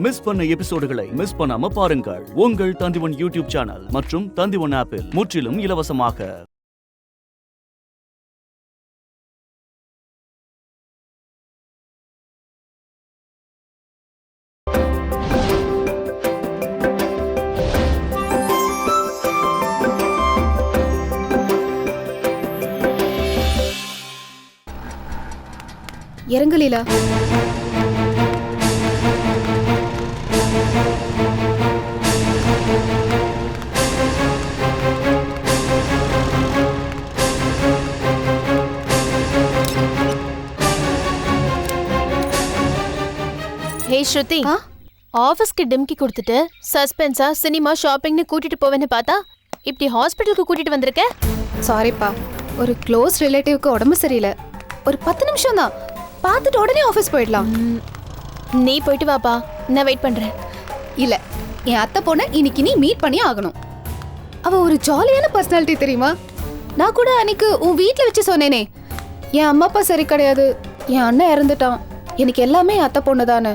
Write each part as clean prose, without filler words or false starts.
Miss பண்ண எபிசோடுகளை miss பண்ணாம பாருங்கள் உங்கள் தந்திவன் யூடியூப் சேனல் மற்றும் தந்திவன் ஆப்பில் முற்றிலும் இலவசமாக. இறங்கு லீலா. ஹே ஸ்ருதி, ஆஃபீஸ்க்கு டிம்கி கொடுத்துட்டு சஸ்பென்ஸா சினிமா ஷாப்பிங்னு கூட்டிட்டு போவேன்னு பார்த்தா இப்படி ஹாஸ்பிட்டலுக்கு கூட்டிட்டு வந்திருக்க. சாரிப்பா, ஒரு க்ளோஸ் ரிலேட்டிவ்க்கு உடம்பு சரியில்லை. ஒரு 10 நிமிஷம் தான், பார்த்துட்டு உடனே ஆஃபீஸ் போயிடலாம். நீ போயிட்டு வாப்பா, நான் வெயிட் பண்றேன். இல்ல, என் அத்தை பொண்ணை இன்னைக்கு நீ மீட் பண்ணி ஆகணும். அவ ஒரு ஜாலியான பர்சனாலிட்டி தெரியுமா? நான் கூட அன்னைக்கு உன் வீட்டில் வச்சு சொன்னேனே, என் அம்மா அப்பா சரி கிடையாது, என் அண்ணன் இறந்துட்டான், எனக்கு எல்லாமே என் அத்தை பொண்ணு தானே.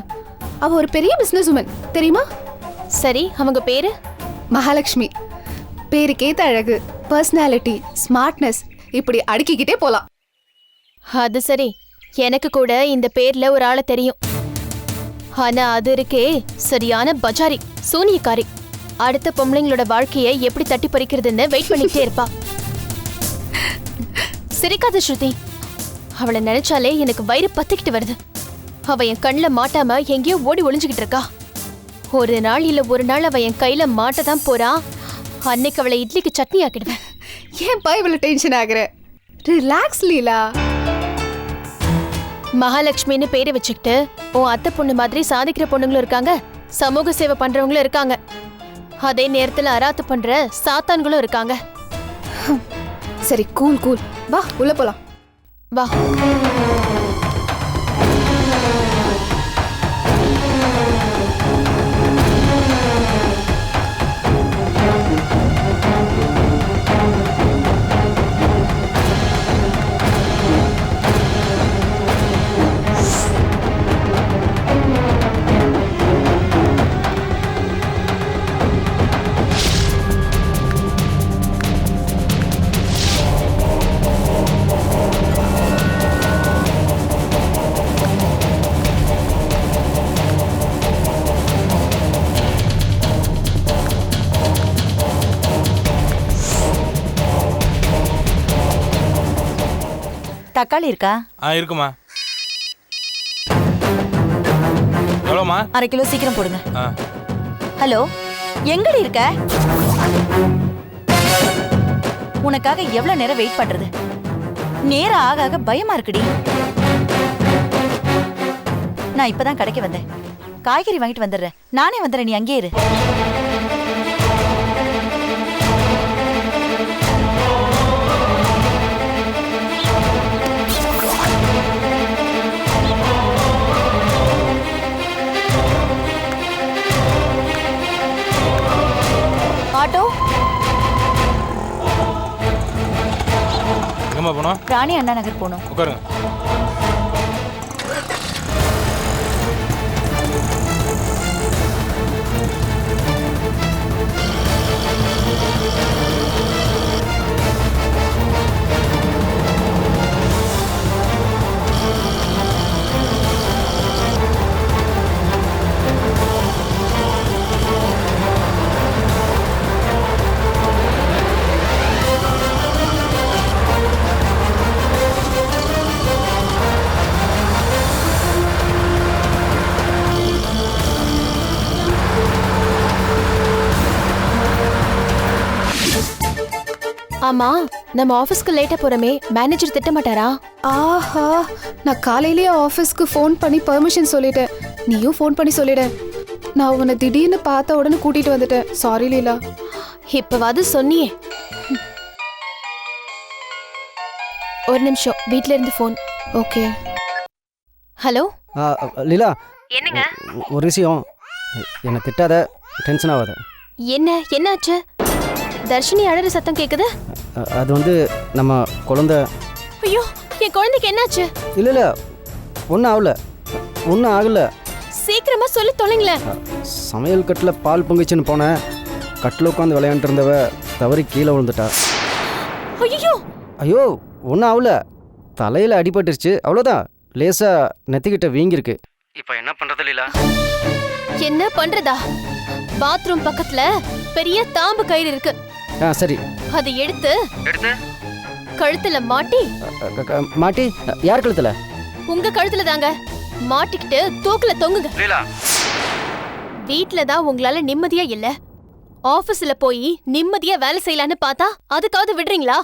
அவ ஒரு பெரிய பிசினஸ் உமன் தெரியுமா? சரி, அவங்க பேரு? மகாலட்சுமி. பேருக்கேத்த அழகு, பர்சனாலிட்டி, ஸ்மார்ட்னஸ், இப்படி அடுக்கிக்கிட்டே போலாம். அது சரி, எனக்கு கூட இந்த பேர்ல ஒரு ஆளை தெரியும். ஆனா அது இருக்கே, சரியான பஜாரி, சூனியக்காரி. அடுத்த பொம்பளைங்களோட வாழ்க்கையை எப்படி தட்டி பறிக்கிறதுன்னு வெயிட் பண்ணிக்கிட்டே இருப்பா. சிரிக்காத ஸ்ருதி, அவளை நினைச்சாலே எனக்கு வயிறு பத்திக்கிட்டு வருது. அவ என் கண்ணில் மாட்டாம எங்கேயோ ஓடி ஒளிஞ்சுக்கிட்டு இருக்கா. ஒரு நாள் இல்ல ஒரு நாள் அவ என் கையில மாட்டதான் போறா. அன்னைக்கு அவளை இட்லிக்கு சட்னி ஆக்கிடுவேன். ஏன்பா இவ்வளவு டென்ஷன் ஆகுற? ரிலாக்ஸ் லீலா. மகாலட்சுமின்னு பேரை வச்சுக்கிட்டு உன் அத்தை பொண்ணு மாதிரி சாதிக்கிற பொண்ணுங்களும் இருக்காங்க, சமூக சேவை பண்றவங்களும் இருக்காங்க, அதே நேரத்துல அராத்து பண்ற சாத்தான்களும் இருக்காங்க. சரி, கூல் கூல், வா உள்ள போலாம். வா. தக்காளி இருக்கா? இருக்குமா. எவ்வளோமா? 1/2 கிலோ சீக்கிரம் போடுங்க. ஹலோ, எங்கடி இருக்க? உனக்காக எவ்வளவு நேரம் வெயிட் பண்றது? நேரம் ஆக ஆக பயமா இருக்குடி. நான் இப்பதான் கடைக்கு வந்தேன், காய்கறி வாங்கிட்டு வந்துடுறேன். நானே வந்துடுறேன், நீ அங்கே இரு. ஆட்டோ எங்கம்மா போனோம்? ராணி அண்ணா நகர் போனோம். உட்காருங்க. ஆமா, நம்ம ஆபீஸ்க்கு லேட்டா போறமே, மேனேஜர் திட்ட மாட்டாரா? ஆஹா, நான் காலையிலேயே ஆஃபீஸ்க்கு ஃபோன் பண்ணி பெர்மிஷன் சொல்லிட்டேன். நீயும் ஃபோன் பண்ணி சொல்லிட. நான் உன்னை திடீர்னு பார்த்த உடனே கூட்டிட்டு வந்துட்டேன். சாரி லீலா. இப்பவாது சொன்னியே. ஒரு நிமிஷம், வீட்ல இருந்து ஃபோன். ஓகே. ஹலோ லீலா, என்னங்க? ஒரு விஷயம், என்னை திட்டாத, டென்ஷன் ஆகாத. என்னாச்சு? தர்ஷினி அழற சத்தம் கேக்குது. அது வந்து நம்ம குழந்தை. ஐயோ, என் குழந்தைக்கு என்னாச்சு? இல்லை ஒன்றும் ஆகல. சீக்கிரமா சொல்லி தொலைங்களேன். சமையல் கட்டில் பால் பொங்கிச்சுன்னு போனேன். கட்டில் உட்காந்து விளையாண்டு இருந்தவ தவறி கீழே விழுந்துட்டா. ஐயோ ஐயோ ஒன்றும் ஆகல, தலையில் அடிபட்டுருச்சு, அவ்வளோதான். லேசாக நெத்திக்கிட்ட வீங்கிருக்கு. இப்போ என்ன பண்ணுறது லீலா? என்ன பண்றதா? பாத்ரூம் பக்கத்துல பெரிய தாம்பு கயிறு இருக்கு. சரி. அதை எடுத்து கழுத்துல மாட்டி. மாட்டி? யார் கழுத்துல? உங்க கழுத்துல தாங்க. மாட்டிக்கிட்டு தூக்குல தொங்குங்க. வீட்ல தான் உங்களால நிம்மதியா இல்ல, ஆபீஸ்ல போய் நிம்மதியா வேலை செய்யலான்னு பார்த்தா அதுக்காவது விடுறீங்களா?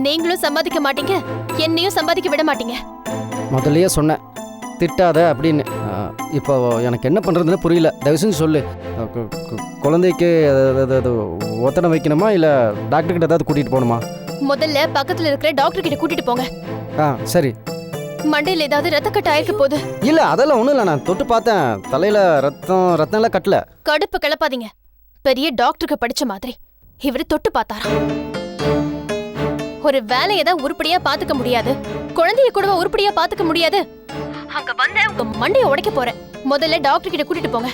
நீங்களும் சம்பாதிக்க மாட்டீங்க, என்னையும் சம்பாதிக்க விட மாட்டீங்க. முதல்லயே சொன்னேன் திட்டாத அப்படின்னு. இப்போ எனக்கு என்ன பண்ணுறதுன்னு புரியல. தயவு செஞ்சு சொல்லு. குழந்தைக்கு அது ஒத்தனை வைக்கணுமா இல்லை டாக்டர்கிட்ட ஏதாவது கூட்டிகிட்டு போகணுமா? முதல்ல பக்கத்துல இருக்கிற டாக்டர் கிட்ட கூட்டிட்டு போங்க. சரி. மண்டையில ஏதாவது ரத்த கட்டு ஆயிருக்க போகுது. இல்லை அதெல்லாம் ஒன்றும் இல்லை, நான் தொட்டு பார்த்தேன். தலையில் ரத்தம் எல்லாம் கட்டல. கடுப்பு கிளப்பாதீங்க. பெரிய டாக்டருக்கு படிச்ச மாதிரி இவரு தொட்டு பார்த்தாரா? ஒரு வேலையை தான் உருப்படியா பாத்துக்க முடியாது, குழந்தைய கூட உருப்படியா பாத்துக்க முடியாது. அங்க வந்த உங்க மண்டைய உடைக்க போறேன். முதல்ல டாக்டர் கிட்ட கூட்டிட்டு போங்க.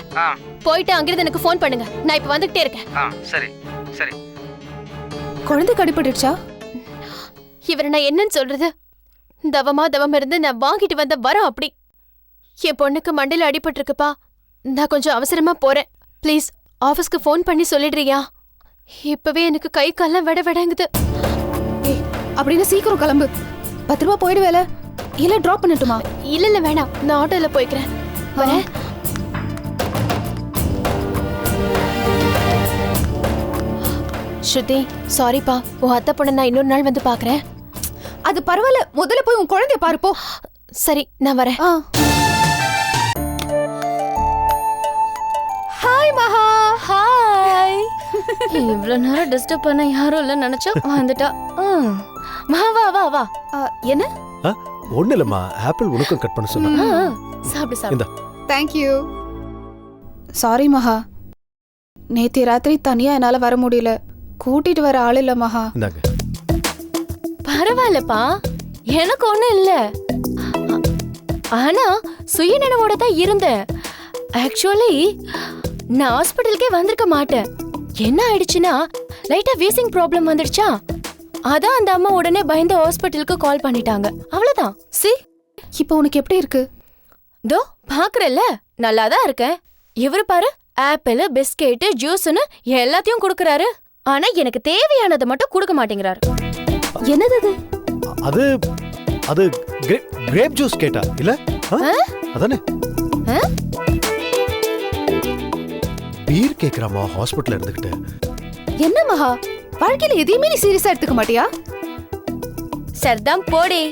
போயிட்டு அங்கிருந்து எனக்கு ஃபோன் பண்ணுங்க, நான் இப்ப வந்துகிட்டே இருக்கேன். சரி சரி. குழந்தைக்கு அடிபட்டுடுச்சா? இவரை நான் என்னன்னு சொல்றது? தவம் இருந்து நான் வாங்கிட்டு வந்த வரம் அப்படி. என் பொண்ணுக்கு மண்டையில அடிபட்டிருக்குப்பா, நான் கொஞ்சம் அவசரமா போறேன். ப்ளீஸ் ஆபீஸ்க்கு ஃபோன் பண்ணி சொல்லிடுறியா? இப்பவே எனக்கு கை கால்லாம் விடங்குது. அப்படின்னு சீக்கிரம் கிளம்பு. 10 ரூபா போயிடுவேல, இல்ல டிராப் பண்ணட்டுமா? இல்ல வேணாம், நான் ஆட்டோல போய்க்கிறேன். வரேன். ஸ்ருதி, சாரிப்பா, உன் அத்தை பொண்ணை நான் இன்னொரு நாள் வந்து பாக்குறேன். அது பரவாயில்ல, முதல்ல போய் உன் குழந்தைய பாரு போ. சரி, நான் வரேன். ஹாய் மகா. ஹாய். இவ்வளவு நேரம் டிஸ்டர்ப் பண்ண யாரும் இல்ல நினைச்சா வந்துட்டா. வா வா வா. என்ன? ஒண்ணு இல்லம்மா, ஆப்பிள் உனக்கும் கட் பண்ண சொன்னா. சாப்பிடு சாப்பிடு. Thank you. சாரி மகா, நேத்து ராத்திரி தனியா என்னால வர முடியல, கூட்டிட்டு வர ஆள் இல்ல மகா. இந்தாங்க. பரவாயில்லப்பா, எனக்கு ஒண்ணும் இல்ல. ஆனா சுயநினைவோட தான் இருந்தேன். ஆக்சுவலி நான் ஹாஸ்பிட்டலுக்கே வந்திருக்க மாட்டேன். என்ன ஆயிடுச்சுன்னா லைட்டா வீசிங் ப்ராப்ளம் வந்துடுச்சா, அதான் அந்த அம்மா உடனே பயந்து ஹாஸ்பிட்டலுக்கு கால் பண்ணிட்டாங்க. அவ்வளவுதான். சி, இப்போ உனக்கு எப்படி இருக்கு? தோ பாக்குறல்ல, நல்லாதான் இருக்கேன். இவரு பாரு, ஆப்பிள், பிஸ்கெட், ஜூஸ்னு எல்லாத்தையும் கொடுக்கறாரு. ஆனா எனக்கு தேவையானதை மட்டும் கொடுக்க மாட்டேங்கிறாரு. என்னது அது? அது அது கிரேப் ஜூஸ் கேட்டா இல்ல? அதானே பீர் கேக்குறாமா ஹாஸ்பிட்டல்ல இருந்துகிட்டு. என்ன மகா, வாழ்க்கையில எதையுமே நீ சீரியஸா எடுத்துக்க மாட்டியா? சரிதான் போடி.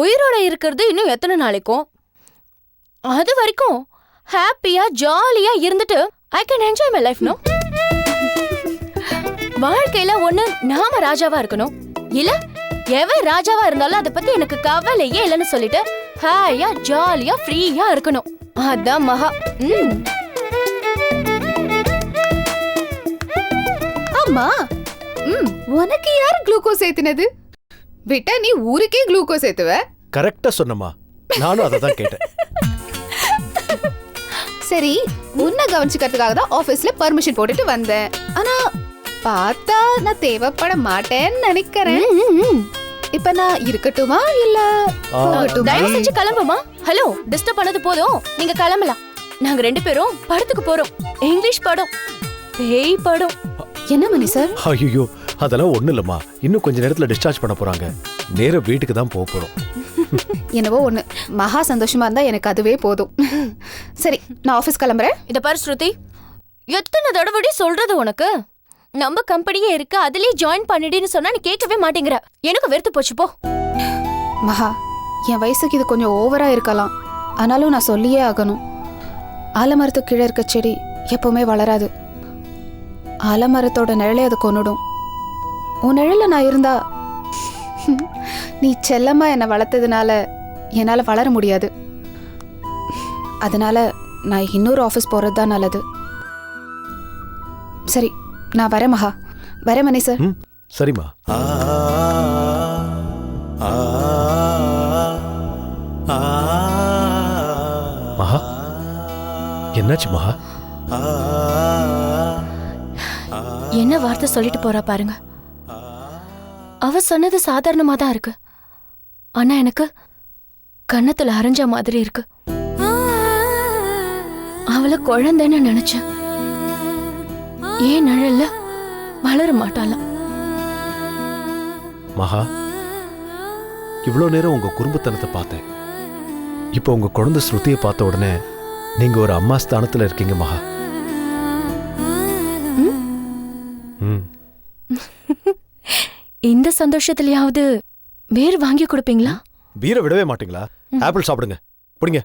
உயிரோட இருக்கிறது இன்னும் எத்தனை நாளைக்கும்? அது வரைக்கும் ஹாப்பியா ஜாலியா இருந்துட்டு I can enjoy my life. No, வாழ்க்கையில ஒண்ணு நாம ராஜாவா இருக்கணும், இல்ல எவன் ராஜாவா இருந்தாலும் அதை பத்தி எனக்கு கவலையே இல்லைன்னு சொல்லிட்டு ஹாயா ஜாலியா ஃப்ரீயா இருக்கணும். அதான் மகா. ஆமா, உனக்கு யாரு குளுக்கோஸ் ஏத்தினது? விட்டா நீ ஊருக்கே குளுக்கோஸ் ஏத்துவ. கரெக்டா சொன்னமா, நானும் அதை தான் கேட்டேன். சரி, உன்னை கவனிச்சுக்கிறதுக்காக தான் ஆபீஸ்ல பர்மிஷன் போட்டுட்டு வந்தேன். ஆனா பார்த்தா நான் தேவைப்பட மாட்டேன்னு நினைக்கிறேன். இப்ப நான் இருக்கட்டுமா இல்ல போகட்டுமா? தயவு செஞ்சு கிளம்புமா. ஹலோ, டிஸ்டர்ப் பண்ணது போதும், நீங்க கிளம்பலாம். நாங்க 2 பேரும் படத்துக்கு போறோம். இங்கிலீஷ் படம், பேய் படம். என்ன மணி சார்? ஐயோ, அதெல்லாம் ஒண்ணு இல்லம்மா, இன்னும் கொஞ்ச நேரத்துல டிஸ்சார்ஜ் பண்ண போறாங்க. நேரா வீட்டுக்கு தான் போக போறோம். என்னவோ ஒண்ணு, மகா சந்தோஷமா இருந்தா எனக்கு அதுவே போதும். சரி, நான் ஆபீஸ் கிளம்புறேன். இத பாரு ஸ்ருதி, எத்தனை தடவை சொல்றது உனக்கு? நம்ம கம்பெனியே இருக்கு, அதுலயே ஜாயின் பண்ணிடுன்னு சொன்னா நீ கேட்கவே மாட்டேங்கிற. எனக்கு வெறுத்து போச்சு போ. மகா, என் வயசுக்கு இது கொஞ்சம் ஓவரா இருக்கலாம், ஆனாலும் நான் சொல்லியே ஆகணும். ஆலமரத்துக்கு கீழே இருக்க செடி எப்பவுமே வளராது. ஆலமரத்தோட நிழலே அது கொன்னுடும். உன் நிழல்ல நான் இருந்தா நீ செல்லமா என்னை வளர்த்ததுனால என்னால வளர முடியாது. அதனால நான் இன்னொரு ஆஃபீஸ் போறது தான் நல்லது. சரி, நான் வரேன் மகா. வரேன் மணி சார். சரிம்மா. என்னாச்சு மகா? என்ன வார்த்தை சொல்லிட்டு போறா பாருங்க. அவ சொன்னது சாதாரணமா தான் இருக்கு, ஆனா எனக்கு கன்னத்துல அரைஞ்ச மாதிரி இருக்கு. அவளை குழந்தைன்னு நினைச்சேன். ஏன் நிழல்ல வளர மாட்டாளாம். மகா, இவ்வளோ நேரம் உங்க குறும்புத்தனத்தை பார்த்தேன். இப்போ உங்க குழந்தை ஸ்ருதியை பார்த்த உடனே நீங்க ஒரு அம்மா ஸ்தானத்துல இருக்கீங்க மகா. ம். இந்த சந்தோஷத்துலயாவது வேறு வாங்கி கொடுப்பீங்களா? பீரை விடவே மாட்டீங்களா? ஆப்பிள் சாப்பிடுங்க, பிடிங்க.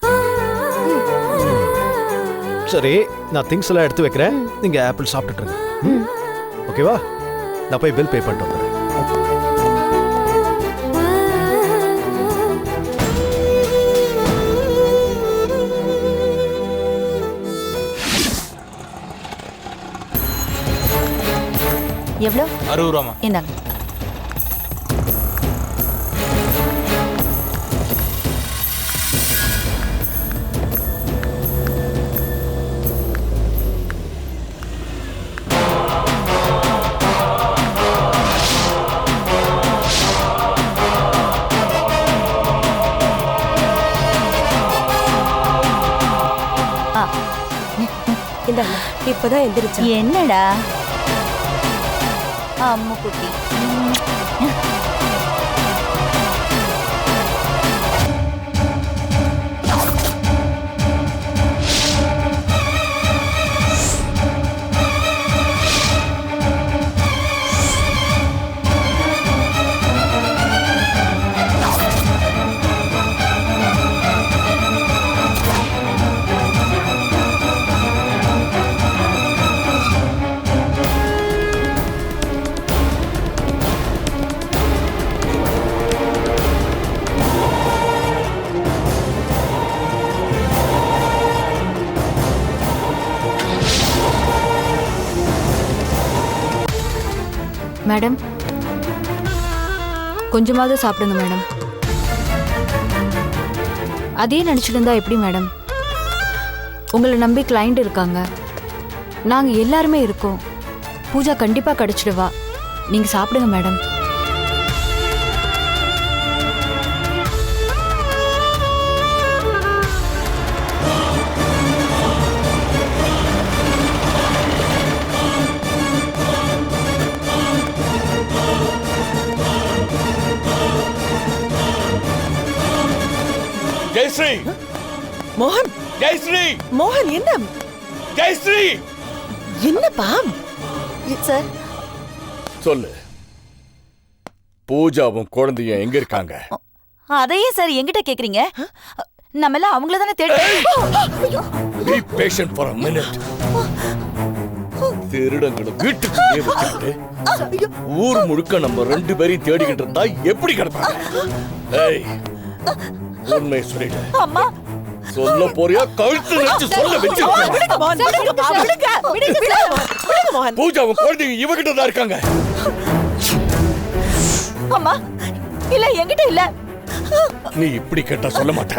சரி, நான் திங்ஸ் எல்லாம் எடுத்து வைக்கிறேன், நீங்க ஆப்பிள் சாப்பிட்டுருங்க. ஓகேவா? நான் போய் பில் பே பண்ணிட்டு வந்துடுறேன். எவ்வளோ? 60 ரூபாமா. இந்தாங்க. இப்பதான் எந்திரிச்சா. என்னடா அம்மு குட்டி? மேடம், கொஞ்சமாவது சாப்பிடுங்க மேடம். அதே நினைச்சிட்டு இருந்தா எப்படி மேடம்? உங்களை நம்பி கிளைண்ட் இருக்காங்க, நாங்க எல்லாருமே இருக்கோம். பூஜா கண்டிப்பா கிடைச்சிடுவா. நீங்க சாப்பிடுங்க மேடம். ஜெயஸ்ரீ! மோகன்! ஜெயஸ்ரீ! மோகன், என்ன ஜெயஸ்ரீ! என்னப்பா? சார், சொல்லு, பூஜாவும் குழந்தையும் எங்க இருக்காங்க? அதையே சார் என்கிட்ட கேக்குறீங்க? நம்ம எல்லாம் அவங்கள தானே தேடி. Be patient for a minute. திருடங்களை வீட்டுக்குள்ளே வச்சுக்கிட்டு ஊர் முழுக்க நம்ம 2 பேரையும் தேடிக்கிட்டு இருந்தா எப்படி கிடப்பாங்க? ஏய், உண்மை சொல்லிடு. அம்மா, சொல்ல போறியா? கழுத்து நெரிச்சு சொல்ல வச்சு. பூஜாவும் குழந்தையும் இவகிட்ட தான் இருக்காங்க. அம்மா, இல்ல, என்கிட்ட இல்ல. நீ இப்படி கேட்டா சொல்ல மாட்ட.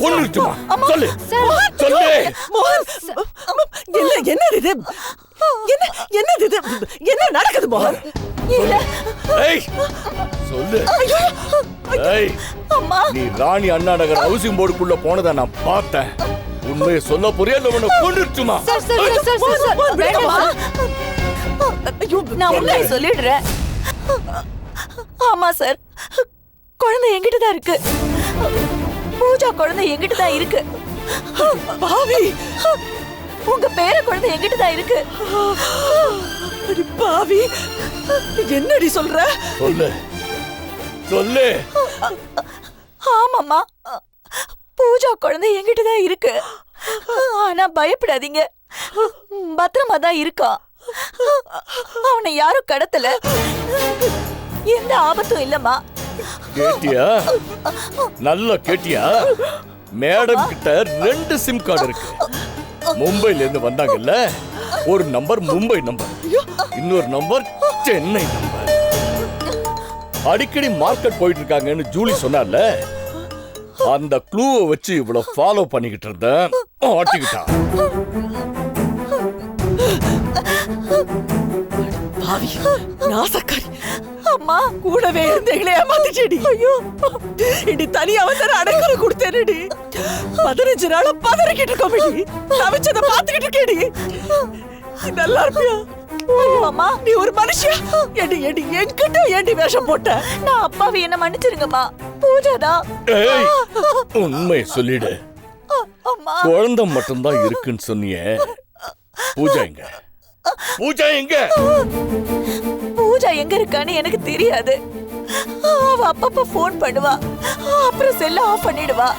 கொன்னுச்சுமா? சொல்லு, சொல்லு. என்னது இது? என்னது இது? என்ன நடக்குது மோகன்? இல்ல. ஏய், சொல்லு. ஏய், அம்மா, நீ ராணி அண்ணா நகர் ஹவுசிங் போர்டுக்குள்ள போனதை நான் பார்த்தேன். உண்மையை சொல்ல போறியா இல்ல உன்னை கொன்னுச்சுமா? நான் உண்மையை சொல்லிடுறேன். ஆமா சார், குழந்தை என்கிட்ட தான் இருக்கு. பூஜா குழந்தை என்கிட்ட தான் இருக்கு. பாவி, உங்க பேர குழந்தை என்கிட்ட தான் இருக்கு. பாவி, என்னடி சொல்ற? சொல்லு, சொல்லு. ஆமாம்மா, பூஜா குழந்தை என்கிட்ட தான் இருக்கு. ஆனா பயப்படாதீங்க, பத்திரமா தான் இருக்கா. அவனை யாரும் கடத்தல, எந்த ஆபத்தும் இல்லம்மா. கேட்டியா? நல்லா கேட்டியா? மேடம் கிட்ட 2 சிம் கார்டு இருக்கு. மும்பைல இருந்து வந்தாங்கல்ல, ஒரு நம்பர் மும்பை நம்பர், இன்னொரு நம்பர் சென்னை நம்பர். அடிக்கடி மார்க்கெட் போயிட்டு இருக்காங்கன்னு ஜூலி சொன்னார்ல, அந்த க்ளூவை வச்சு இவ்வளவு ஃபாலோ பண்ணிக்கிட்டு இருந்தேன். ஆட்டிக்கிட்டா. பாவி நாசக்காரி. அம்மா கூடவே இருந்தீங்களே ஏமாத்திட்டேடி. ஐயோ இடி தனியா வந்து அடைக்கற கொடுத்தேனடி. 15 நாளா பதறிக்கிட்டு இருக்கோமேடி. தவிச்சத பாத்துக்கிட்டு இருக்கேடி. நல்லா இருப்பியா? அம்மா நீ ஒரு மனுஷியா? எடி என்கிட்ட ஏண்டி வேஷம் போட்ட? நான் அப்பாவை என்ன மன்னிச்சிருங்கம்மா. பூஜாதான். ஏய், உண்மை சொல்லிடு. அம்மா குழந்தை மட்டும்தான் இருக்குன்னு சொன்னியே. பூஜா எங்க? பூஜா எங்க? பூஜா எங்க இருக்கான்னு எனக்கு தெரியாது. அவ அப்பப்ப போன் பண்ணுவா, அப்புறம் செல்ல ஆஃப் பண்ணிடுவா.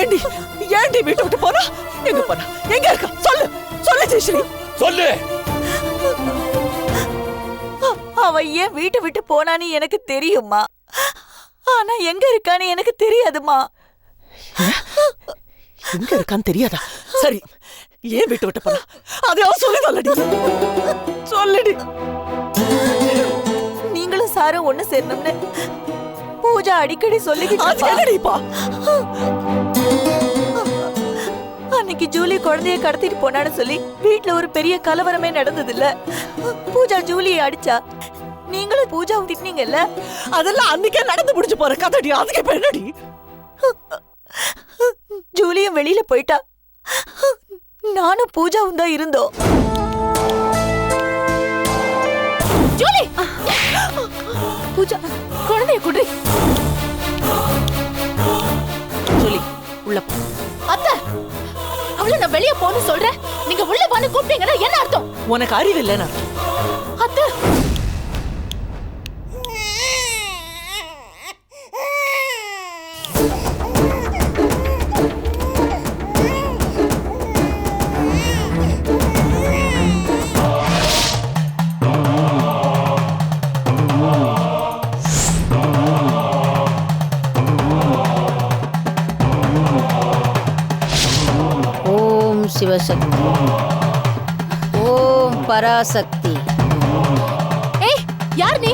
ஏண்டி வீட்டை விட்டு போனா? எங்க போனா? எங்க இருக்கா? சொல்லு சொல்லு ஜெயஸ்ரீ சொல்லு. அவ ஏன் வீட்டை விட்டு போனான்னு எனக்கு தெரியுமா, ஆனா எங்க இருக்கான்னு எனக்கு தெரியாதுமா. எங்க இருக்கான்னு தெரியாதா? சரி ஏன் வீட்டை விட்டு போனா? அதையாவது சொல்லுதல்லடி. சொல்லுடி. நீங்களும் சாரும் ஒண்ணு சேரணும்னு பூஜா அடிக்கடி சொல்லிக்கிட்டு. அன்னைக்கு ஜூலி குழந்தைய கடத்திட்டு போனான்னு சொல்லி வீட்டுல ஒரு பெரிய கலவரமே நடந்தது இல்ல. பூஜா ஜூலியை அடிச்சா, நீங்களும் பூஜா திட்டினீங்கல்ல. அதெல்லாம் அன்னைக்கே நடந்து முடிஞ்சு போற கதடி. அதுக்கு இப்ப என்னடி? ஜூலியும் வெளியில போயிட்டா, நானும் பூஜாவும் தான் இருந்தோம். ஜூலி பூஜா குழந்தைய குடி. சொல்லி உள்ள போ. அத்தை அவளை நான் வெளியே போன்னு சொல்றேன், நீங்க உள்ள வந்து கூப்பிட்டீங்கன்னா என்ன அர்த்தம்? உனக்கு அறிவு இல்லைன்னு அத்தை சிவசக்தி, ஓம் பராசக்தி. ஏய் யார் நீ?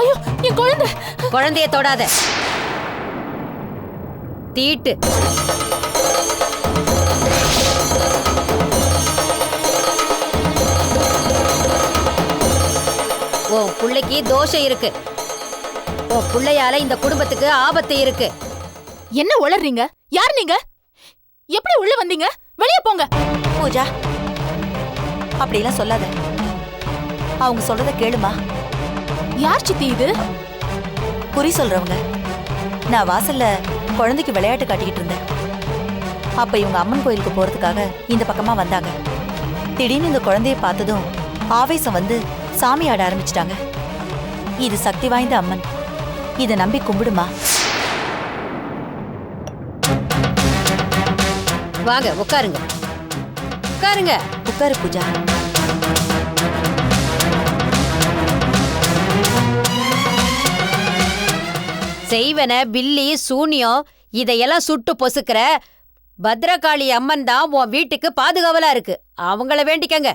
ஐயோ என் குழந்தை. குழந்தைய தொடாத. தீட்டு. உன் புள்ளைக்கு தோஷம் இருக்கு. உன் புள்ளையால இந்த குடும்பத்துக்கு ஆபத்து இருக்கு. என்ன உளறீங்க? யார் நீங்க? எப்படி உள்ள வந்தீங்க? வெளியே போங்க. பூஜா அப்படிலாம் சொல்லாத. அவங்க சொல்றத கேளுமா. யார் சித்தி இது? குறி சொல்றவங்க. நான் வாசல்ல குழந்தைக்கு விளையாட்டு காட்டிக்கிட்டு இருந்தேன். அப்ப இவங்க அம்மன் கோயிலுக்கு போறதுக்காக இந்த பக்கமா வந்தாங்க. திடீர்னு இந்த குழந்தைய பார்த்ததும் ஆவேசம் வந்து சாமி ஆட ஆரம்பிச்சிட்டாங்க. இது சக்தி வாய்ந்த அம்மன், இதை நம்பி கும்பிடுமா. வாங்க உட்காருங்க. உட்காருங்க. உட்காரு பூஜா. செய்வன பில்லி சூனியம் இதையெல்லாம் சுட்டு பொசுக்கிற பத்ரகாளி அம்மன் தான் உன் வீட்டுக்கு பாதுகாவலா இருக்கு. அவங்கள வேண்டிக்கங்க.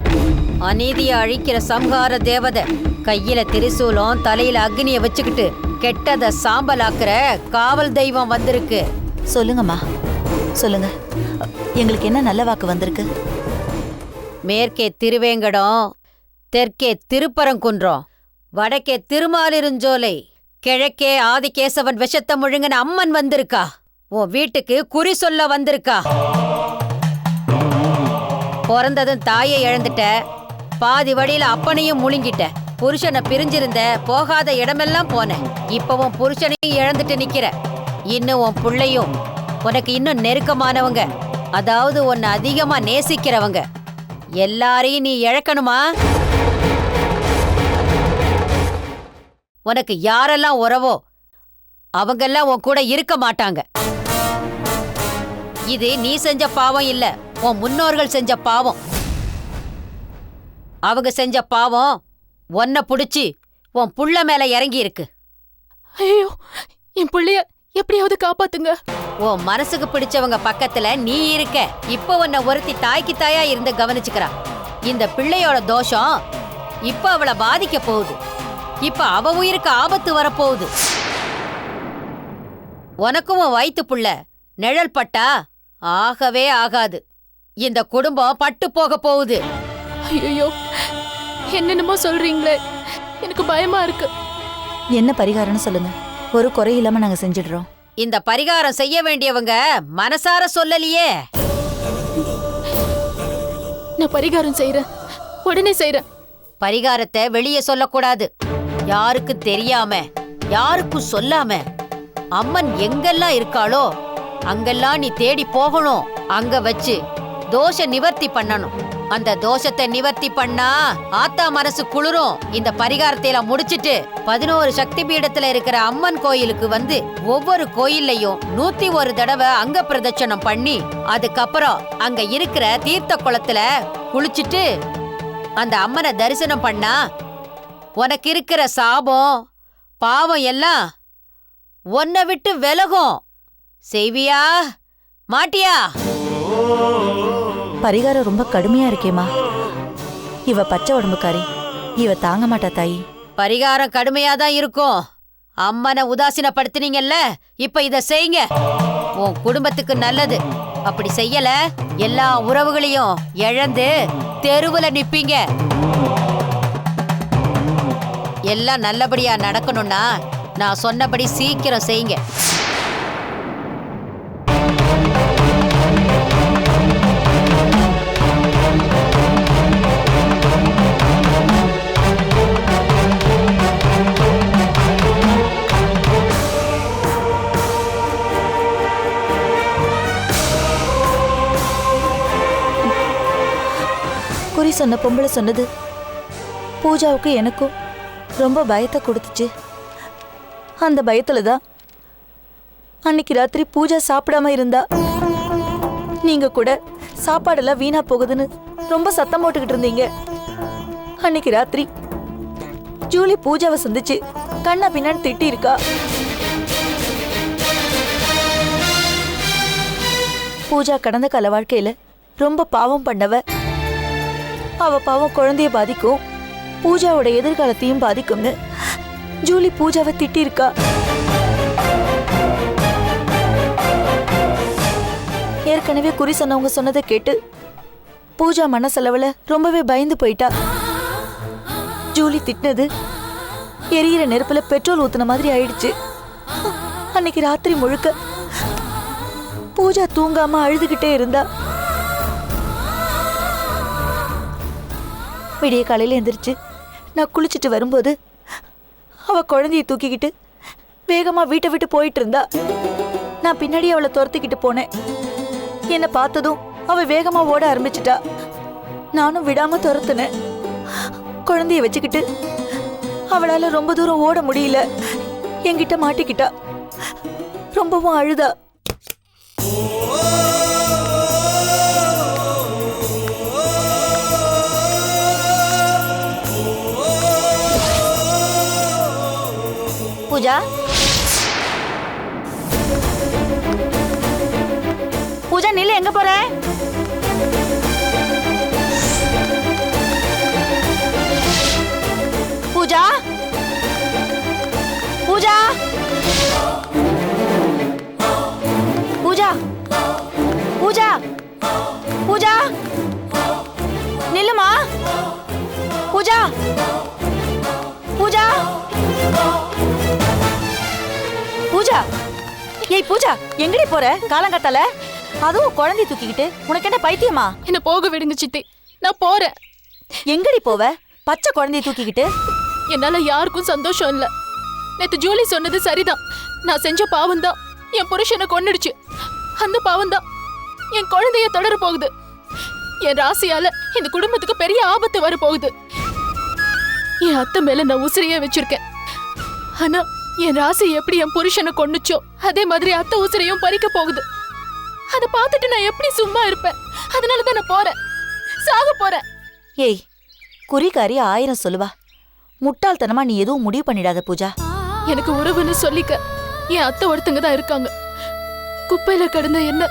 அநீதியை அழிக்கிற சம்ஹார தேவதை, கையில திரிசூலம் தலையில அக்னிய வச்சுக்கிட்டு கெட்டத சாம்பலாக்குற காவல் தெய்வம் வந்திருக்கு. சொல்லுங்கம்மா சொல்லுங்க, எங்களுக்கு என்ன நல்ல வாக்கு வந்திருக்கு? மேற்கே திருவேங்கடம், தெற்கே திருப்பரங்குன்றம், வடக்கே திருமாலிருஞ்சோலை, கிழக்கே ஆதிகேசவன் விஷத்தை முழுங்கின அம்மன் வந்திருக்கா. உன் வீட்டுக்கு குறி சொல்ல வந்திருக்கா. பிறந்ததும் தாயை இழந்துட்ட, பாதி வழியில அப்பனையும் முழுங்கிட்ட, புருஷனை பிரிஞ்சிருந்த, போகாத இடமெல்லாம் போன, இப்பவும் புருஷனையும் இழந்துட்டு நிக்கிற. இன்னும் உன் புள்ளையும் உனக்கு இன்னும் நெருக்கமானவங்க, அதாவது உன்னை அதிகமா நேசிக்கிறவங்க எல்லாரையும் நீ இழக்கணுமா? உனக்கு யாரெல்லாம் உறவோ அவங்கெல்லாம் உன் கூட இருக்க மாட்டாங்க. இது நீ செஞ்ச பாவம் இல்ல, உன் முன்னோர்கள் செஞ்ச பாவம். அவங்க செஞ்ச பாவம் உன்னை புடிச்சு உன் புள்ள மேல இறங்கி இருக்கு. ஐயோ என் புள்ளைய எப்படியாவது காப்பாத்துங்க. உன் மனசுக்கு பிடிச்சவங்க பக்கத்துல நீ இருக்க. இப்ப உன்னை ஒருத்தி தாய்க்கு தாயா இருந்து கவனிச்சுக்கிறா. இந்த பிள்ளையோட தோஷம் இப்ப அவளை பாதிக்க போகுது. இப்ப அவ உயிருக்கு ஆபத்து வரப்போகுது. உனக்கும் உன் வயித்து புள்ள நிழல் பட்டா ஆகவே ஆகாது. இந்த குடும்பம் பட்டு போக போகுது. ஐயோ, என்னென்னமோ சொல்றீங்களே, எனக்கு பயமா இருக்கு. என்ன பரிகாரம்னு சொல்லுங்க, ஒரு குறை இல்லாம நாங்க செஞ்சிடுறோம். இந்த பரிகாரம் செய்ய வேண்டியவங்க மனசார சொல்லலையே. நான் பரிகாரம் செய்யறேன், உடனே செய்யறேன். பரிகாரத்தை வெளியே சொல்லக்கூடாது. யாருக்கும் தெரியாம, யாருக்கும் சொல்லாம அம்மன் எங்கெல்லாம் இருக்காளோ அங்கெல்லாம் நீ தேடி போகணும். அங்க வச்சு தோஷ நிவர்த்தி பண்ணணும். அந்த தோஷத்தை நிவர்த்தி பண்ணா ஆத்தா மனசு குளிரும். இந்த பரிகாரத்தை எல்லாம் முடிச்சிட்டு 11 சக்தி பீடத்துல இருக்கிற அம்மன் கோயிலுக்கு வந்து ஒவ்வொரு கோயில்லையும் 101 தடவை அங்க பிரதட்சணம் பண்ணி அதுக்கப்புறம் அங்க இருக்கிற தீர்த்த குளத்துல குளிச்சுட்டு அந்த அம்மனை தரிசனம் பண்ணா உனக்கு இருக்கிற சாபம் பாவம் எல்லாம் உன்னை விட்டு விலகும். செய்வியா மாட்டியா? பரிகாரம் ரொம்ப கடுமையா இருக்கேமா. இவ பச்சை உடம்புக்காரி, இவ தாங்க மாட்டா தாயி. பரிகாரம் கடுமையாதான் இருக்கும். அம்மனை உதாசீனப்படுத்தினீங்கல்ல, இப்ப இத செய்யுங்க. உன் குடும்பத்துக்கு நல்லது. அப்படி செய்யல எல்லா உறவுகளையும் இழந்து தெருவுல நிப்பீங்க. எல்லாம் நல்லபடியா நடக்கணும்னா நான் சொன்னபடி சீக்கிரம் செய்யுங்க. குறி சொன்ன பொம்பளை சொன்னது பூஜாவுக்கு எனக்கும் ரொம்ப பயத்தை கொடுத்துச்சு. அந்த பயத்துல தான் அன்னைக்கு ராத்திரி பூஜா சாப்பிடாம இருந்தா. நீங்க கூட சாப்பாடெல்லாம் வீணா போகுதுன்னு ரொம்ப சத்தம் போட்டுக்கிட்டு இருந்தீங்க. அன்னைக்கு ராத்திரி ஜூலி பூஜாவை சந்திச்சு கண்ணா பின்னான்னு திட்டி இருக்கா. பூஜா கடந்த கால வாழ்க்கையில ரொம்ப பாவம் பண்ணவ. அவ பாவம் குழந்தைய பாதிக்கும், பூஜாவோட எதிர்காலத்தையும் பாதிக்கும்னு ஜூலி பூஜாவை திட்டி இருக்கா. ஏற்கனவே குறி சொன்னவங்க சொன்னதை கேட்டு பூஜா மனசளவுல ரொம்பவே பயந்து போயிட்டா. ஜூலி திட்டினது எரியிற நெருப்புல பெட்ரோல் ஊத்துன மாதிரி ஆயிடுச்சு. அன்னைக்கு ராத்திரி முழுக்க பூஜா தூங்காம அழுதுகிட்டே இருந்தா. விடிய காலையில எந்திரிச்சு நான் குளிச்சுட்டு வரும்போது அவ குழந்தைய தூக்கிக்கிட்டு வேகமா வீட்டை விட்டு போயிட்டு இருந்தா. நான் பின்னாடி அவளை துரத்திக்கிட்டு போனேன். என்னை பார்த்ததும் அவ வேகமா ஓட ஆரம்பிச்சிட்டா. நானும் விடாம துரத்துனேன். குழந்தைய வச்சுக்கிட்டு அவளால ரொம்ப தூரம் ஓட முடியல. என்கிட்ட மாட்டிக்கிட்டா. ரொம்பவும் அழுதா. பூஜா, பூஜா நில்லு, எங்க போற? பூஜா, பூஜா, பூஜா, பூஜா, பூஜா, நில்லுமா. பூஜா, பூஜா, பூஜா. ஏய் பூஜா, எங்கடி போற காலங்காத்தால? அதுவும் குழந்தை தூக்கிக்கிட்டு. உனக்கு என்ன பைத்தியமா? என்ன போக விடுங்க சித்தி, நான் போறேன். எங்கடி போவ பச்சை குழந்தைய தூக்கிக்கிட்டு? என்னால யாருக்கும் சந்தோஷம் இல்ல. நேத்து ஜூலி சொன்னது சரிதான். நான் செஞ்ச பாவம் தான் என் புருஷனை கொன்னுடுச்சு. அந்த பாவம் தான் என் குழந்தைய தொடர போகுது. என் ராசியால இந்த குடும்பத்துக்கு பெரிய ஆபத்து வர போகுது. என் அத்தை மேல நான் உசிரியே வச்சிருக்கேன். ஆனா என் ராசி எப்படி என் புருஷனை கொன்னுச்சோ அதே மாதிரி அத்தை உசிரையும் பறிக்க போகுது. அதை பார்த்துட்டு நான் எப்படி சும்மா இருப்பேன்? அதனாலதான் நான் போறேன், சாக போறேன். ஏய், குறிக்காரி 1000 சொல்லுவா. முட்டாள்தனமா நீ எதுவும் முடிவு பண்ணிடாத பூஜா. எனக்கு உறவுன்னு சொல்லிக்க என் அத்தை ஒருத்தங்க தான் இருக்காங்க. குப்பையில கிடந்த என்ன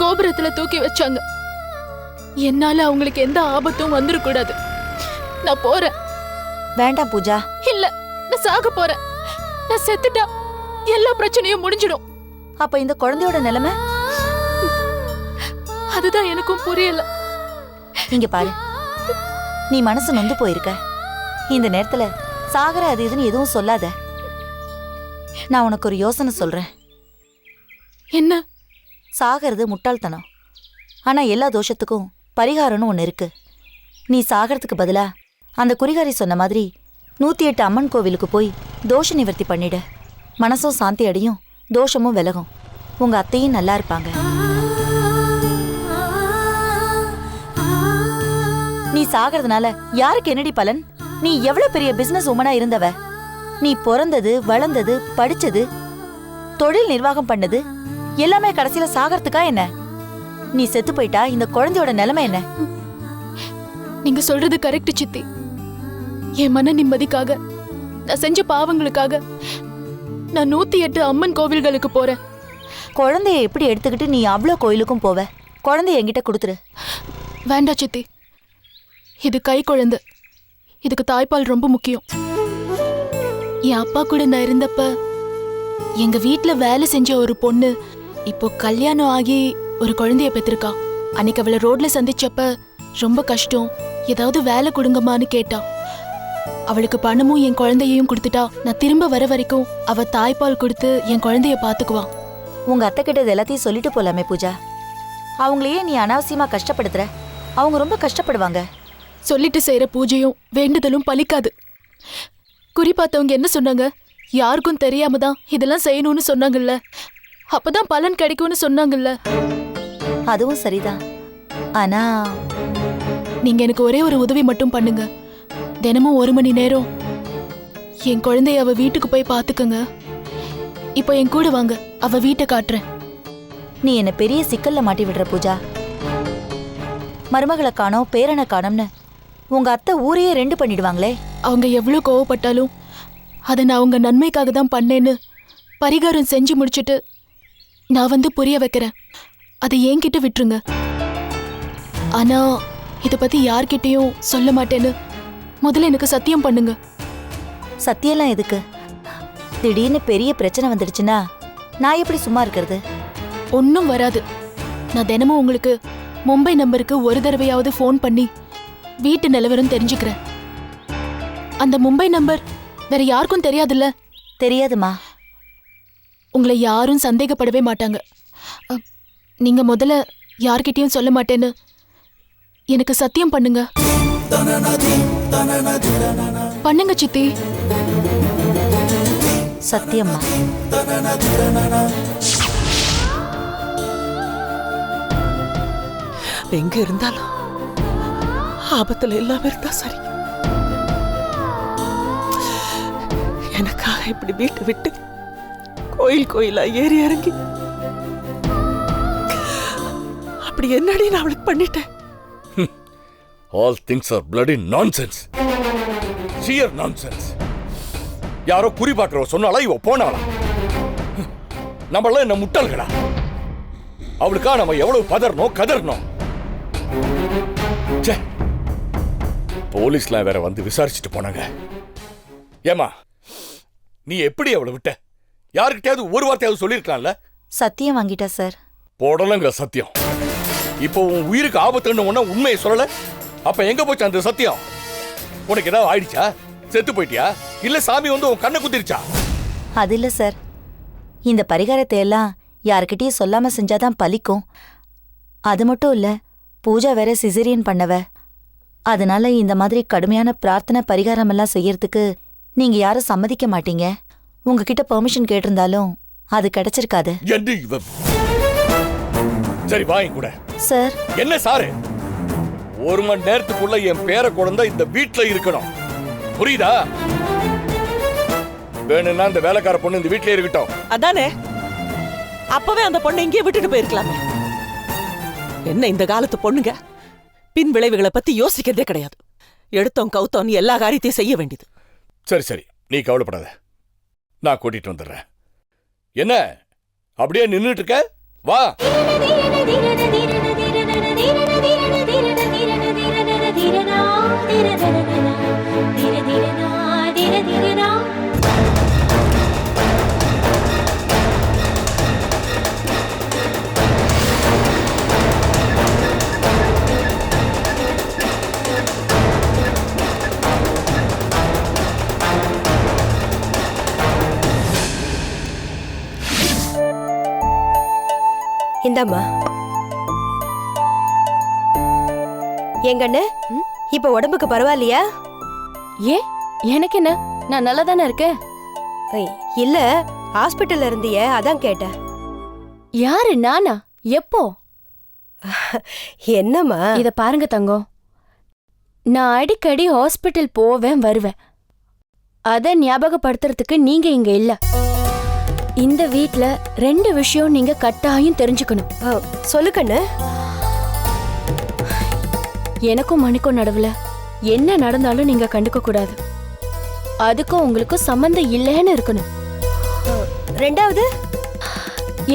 கோபுரத்துல தூக்கி வச்சாங்க. என்னால அவங்களுக்கு எந்த ஆபத்தும் வந்துடக்கூடாது. நான் போறேன். வேண்டாம் பூஜா. இல்ல, நான் சாக போறேன். நான் செத்துட்டா எல்லா பிரச்சனையும் முடிஞ்சிடும். அப்ப இந்த குழந்தையோட நிலைமை? அதுதான் எனக்கும் புரியல. இங்க பாரு, நீ மனசு நொந்து போயிருக்க. இந்த நேரத்துல சாகர அது இதுன்னு எதுவும் சொல்லாத. நான் உனக்கு ஒரு யோசனை சொல்றேன். என்ன? சாகிறது முட்டாள்தனம். ஆனா எல்லா தோஷத்துக்கும் பரிகாரம்னு ஒண்ணு இருக்கு. நீ சாகிறதுக்கு பதிலா அந்த குறிகாரி சொன்ன மாதிரி 108 அம்மன் கோவிலுக்கு போய் தோஷ நிவர்த்தி பண்ணிடு. மனசும் சாந்தி அடையும், தோஷமும் விலகும். உங்க அத்தையும் நல்லா இருப்பாங்க. நீ சாகிறதுனால யாருக்கு என்னடி பலன்? நீ எவ்வளவு பெரிய பிசினஸ் உமனா இருந்தவ. நீ பிறந்தது, வளர்ந்தது, படிச்சது, தொழில் நிர்வாகம் பண்ணது எல்லாமே கடைசியில சாகிறதுக்கா என்ன? நீ செத்து போயிட்டா இந்த குழந்தையோட நிலைமை என்ன? நீங்க சொல்றது கரெக்ட் சித்தி. என் மன நிம்மதிக்காக, நான் செஞ்ச பாவங்களுக்காக நான் 108 அம்மன் கோவில்களுக்கு போறேன். குழந்தைய எப்படி எடுத்துக்கிட்டு நீ அவ்வளோ கோயிலுக்கும் போவ? குழந்தைய என்கிட்ட கொடுத்துரு. வேண்டாம் சித்தி, இது கை குழந்தை. இதுக்கு தாய்ப்பால் ரொம்ப முக்கியம். என் அப்பா கூட நான் இருந்தப்ப எங்க வீட்டுல வேலை செஞ்ச ஒரு பொண்ணு இப்போ கல்யாணம் ஆகி ஒரு குழந்தைய பெற்றிருக்கா. அன்னைக்கு அவளை ரோட்ல சந்திச்சப்ப ரொம்ப கஷ்டம், ஏதாவது வேலை கொடுங்கம்மான்னு கேட்டா. அவளுக்கு பணமும் என் குழந்தையையும் கொடுத்துட்டா நான் திரும்ப வர வரைக்கும் அவ தாய்ப்பால் கொடுத்து என் குழந்தைய பாத்துக்குவா. உங்க அத்தை கிட்ட இது எல்லாத்தையும் சொல்லிட்டு போலாமே பூஜா. அவங்களையே நீ அனாவசியமா கஷ்டப்படுத்துற. அவங்க ரொம்ப கஷ்டப்படுவாங்க. சொல்லிட்டு செய்யற பூஜையும் வேண்டுதலும் பலிக்காது. குறிப்பாத்தவங்க என்ன சொன்னாங்க? யாருக்கும் தெரியாம தான் இதெல்லாம் செய்யணும்னு சொன்னாங்கல்ல, அப்பதான் பலன் கிடைக்கும்னு சொன்னாங்கல்ல. அதுவும் சரிதான். ஆனா நீங்க எனக்கு ஒரே ஒரு உதவி மட்டும் பண்ணுங்க. தினமும் 1 மணி நேரம் என் குழந்தைய அவ வீட்டுக்கு போய் பாத்துக்கங்க. இப்போ என் கூட வாங்க, அவ வீட்டை காட்டுறேன். நீ என்ன பெரிய சிக்கல்ல மாட்டி விடுற பூஜா. மருமகளை காணோம், பேரனை காணோம்னு உங்க அத்தை ஊரையே 2 பண்ணிடுவாங்களே. அவங்க எவ்வளவு கோவப்பட்டாலும் அதை நான் அவங்க நன்மைக்காக தான் பண்ணேன்னு பரிகாரம் செஞ்சு முடிச்சுட்டு நான் வந்து புரிய வைக்கிறேன். அதை என்கிட்ட விட்டுருங்க. ஆனா இதை பத்தி யார்கிட்டயும் சொல்ல மாட்டேன்னு முதல்ல எனக்கு சத்தியம் பண்ணுங்க. சத்தியெல்லாம் எதுக்கு? திடீர்னு பெரிய பிரச்சனை வந்துடுச்சுன்னா நான் எப்படி சும்மா இருக்கிறது? ஒன்னும் வராது. நான் தினமும் உங்களுக்கு மும்பை நம்பருக்கு ஒரு தடவையாவது ஃபோன் பண்ணி வீட்டு நிலவரம் தெரிஞ்சுக்கிறேன். அந்த மும்பை நம்பர் வேற யாருக்கும் தெரியாதுல்ல? தெரியாதுமா. உங்களை யாரும் சந்தேகப்படவே மாட்டாங்க. நீங்க முதல்ல யார்கிட்டயும் சொல்ல மாட்டேன்னு எனக்கு சத்தியம் பண்ணுங்க. பண்ணுங்க சித்தி. சத்தியம்மா. எங்க இருந்தாலும் ஆபத்துல எல்லாமே இருந்தா சரி. எனக்காக இப்படி வீட்டை விட்டு கோயில் கோயிலா ஏறி இறங்கி அப்படி என்னடி நான் அவளுக்கு பண்ணிட்டேன்? All things are bloody nonsense. Sheer nonsense. யாரோ குறிபாக்குறவ சொன்னாலா இவ போனாளா? நம்மள என்ன முட்டாள்களா? அவளுக்கா நம்ம எவ்வளவு பதறணும் கதறணும். போலீஸ்லாம் வேற வந்து விசாரிச்சுட்டு போனாங்க. ஏமா நீ எப்படி அவளை விட்ட? யாருக்கிட்டையாவது ஒரு வார்த்தையாவது சொல்லிருக்கலாம்ல? சத்தியம் வாங்கிட்டா சார். போடலங்க சத்தியம். இப்போ உன் உயிருக்கு ஆபத்துன்னு ஒண்ணா உண்மையை சொல்லல. அப்ப எங்க போச்சு அந்த சத்தியம்? உனக்கு ஏதாவது ஆயிடுச்சா? செத்து போயிட்டியா? இல்ல சாமி வந்து உன் கண்ணை குத்திருச்சா? அது இல்ல சார். இந்த பரிகாரத்தை எல்லாம் யாருக்கிட்டையும் சொல்லாம செஞ்சாதான் பலிக்கும். அது மட்டும் இல்ல, பூஜா வேற சிசேரியன் பண்ணவ. அதனால இந்த மாதிரி கடுமையான பிரார்த்தனை பரிகாரம் எல்லாம் செய்யறதுக்கு நீங்க யாரும் சம்மதிக்க மாட்டீங்க. உங்ககிட்ட பெர்மிஷன் கேட்டிருந்தாலும் அது கிடைச்சிருக்காது. சரி வாங்க கூட. சார். என்ன சாரு? 1 மணி நேரத்துக்குள்ள என் பேர குழந்தை இந்த வீட்டுல இருக்கணும். புரியுதா? வேணும்னா இந்த வேலைக்கார பொண்ணு இந்த வீட்லயே இருக்கட்டும். அதானே, அப்பவே அந்த பொண்ணை இங்கே விட்டுட்டு போயிருக்கலாமே. என்ன இந்த காலத்து பொண்ணுங்க பின் விளைவுகளை பத்தி யோசிக்கிறதே கிடையாது. எடுத்தோம் கவுத்தோம் எல்லா காரியத்தையும் செய்ய வேண்டியது. சரி சரி, நீ கவலைப்படாத, நான் கூட்டிட்டு வந்துடுறேன். என்ன அப்படியே நின்னுட்டு இருக்க? வா. இந்தாம்மா. எங்கண்ணு இப்ப உடம்புக்கு பரவாயில்லையா? ஏன் எனக்கு என்ன, நான் நல்லா தானே இருக்கேன். இல்ல, ஹாஸ்பிட்டல்ல இருந்தியே, அதான் கேட்டேன். யாரு, நானா? எப்போ? என்னம்மா? இத பாருங்க தங்கம், நான் அடிக்கடி ஹாஸ்பிட்டல் போவேன் வருவேன். அத ஞாபகப்படுத்துறதுக்கு நீங்க இங்க இல்ல. இந்த வீட்ல 2 விஷயம் நீங்க கட்டாயம் தெரிஞ்சுக்கணும். சொல்லு கண்ணு. எனக்கும் மணிக்கும் நடுவுல என்ன நடந்தாலும் நீங்க கண்டுக்க கூடாது. அதுக்கும் உங்களுக்கும் சம்பந்தம் இல்லைன்னு இருக்கணும். 2வது,